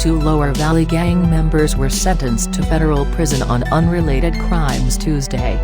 2 Lower Valley gang members were sentenced to federal prison on unrelated crimes Tuesday.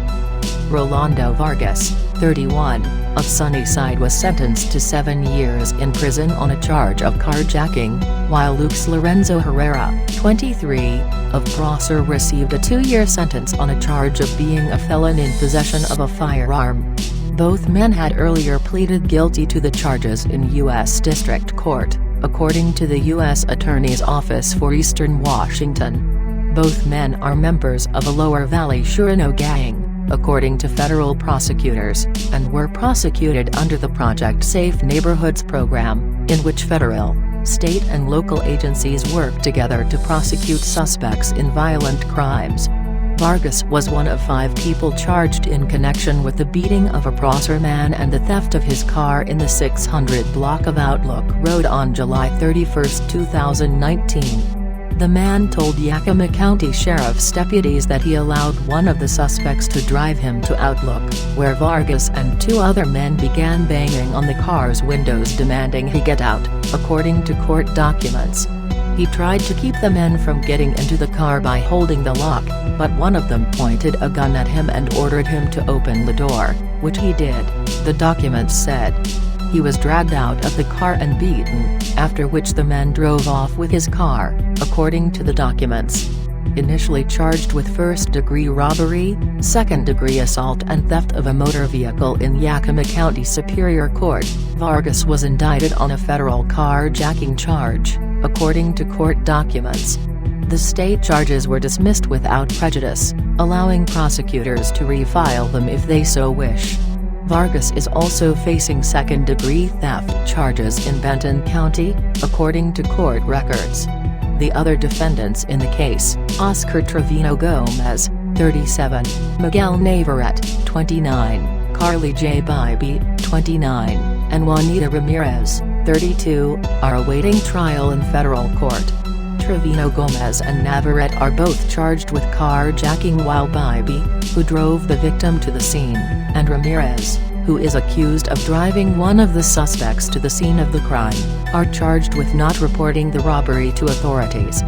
Rolando Vargas, 31, of Sunnyside was sentenced to 7 years in prison on a charge of carjacking, while Luke's Lorenzo Herrera, 23, of Prosser received a 2-year sentence on a charge of being a felon in possession of a firearm. Both men had earlier pleaded guilty to the charges in U.S. District Court, according to the U.S. Attorney's Office for Eastern Washington. Both men are members of a Lower Valley Surenos gang, according to federal prosecutors, and were prosecuted under the Project Safe Neighborhoods program, in which federal, state and local agencies work together to prosecute suspects in violent crimes. Vargas was one of 5 people charged in connection with the beating of a Prosser man and the theft of his car in the 600 block of Outlook Road on July 31, 2019. The man told Yakima County Sheriff's deputies that he allowed one of the suspects to drive him to Outlook, where Vargas and 2 other men began banging on the car's windows demanding he get out, according to court documents. He tried to keep the men from getting into the car by holding the lock, but one of them pointed a gun at him and ordered him to open the door, which he did, the documents said. He was dragged out of the car and beaten, after which the men drove off with his car, according to the documents. Initially charged with first-degree robbery, second-degree assault and theft of a motor vehicle in Yakima County Superior Court, Vargas was indicted on a federal carjacking charge, according to court documents. The state charges were dismissed without prejudice, allowing prosecutors to refile them if they so wish. Vargas is also facing second-degree theft charges in Benton County, according to court records. The other defendants in the case, Oscar Trevino Gomez, 37, Miguel Navarrete, 29, Carly J. Bybee, 29, and Juanita Ramirez, 32, are awaiting trial in federal court. Trevino Gomez and Navarrete are both charged with carjacking, while Bybee, who drove the victim to the scene, and Ramirez, who is accused of driving one of the suspects to the scene of the crime, are charged with not reporting the robbery to authorities.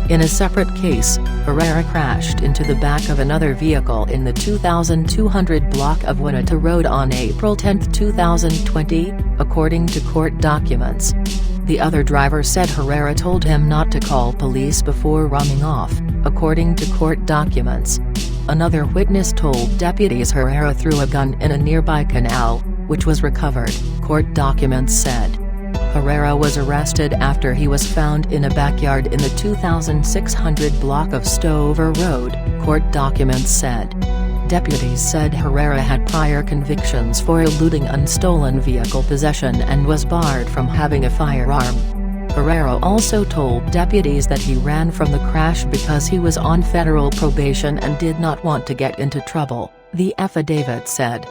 In a separate case, Herrera crashed into the back of another vehicle in the 2200 block of Winneta Road on April 10, 2020, according to court documents. The other driver said Herrera told him not to call police before running off, according to court documents. Another witness told deputies Herrera threw a gun in a nearby canal, which was recovered, court documents said. Herrera was arrested after he was found in a backyard in the 2600 block of Stover Road, court documents said. Deputies said Herrera had prior convictions for eluding unstolen vehicle possession and was barred from having a firearm. Herrera also told deputies that he ran from the crash because he was on federal probation and did not want to get into trouble, the affidavit said.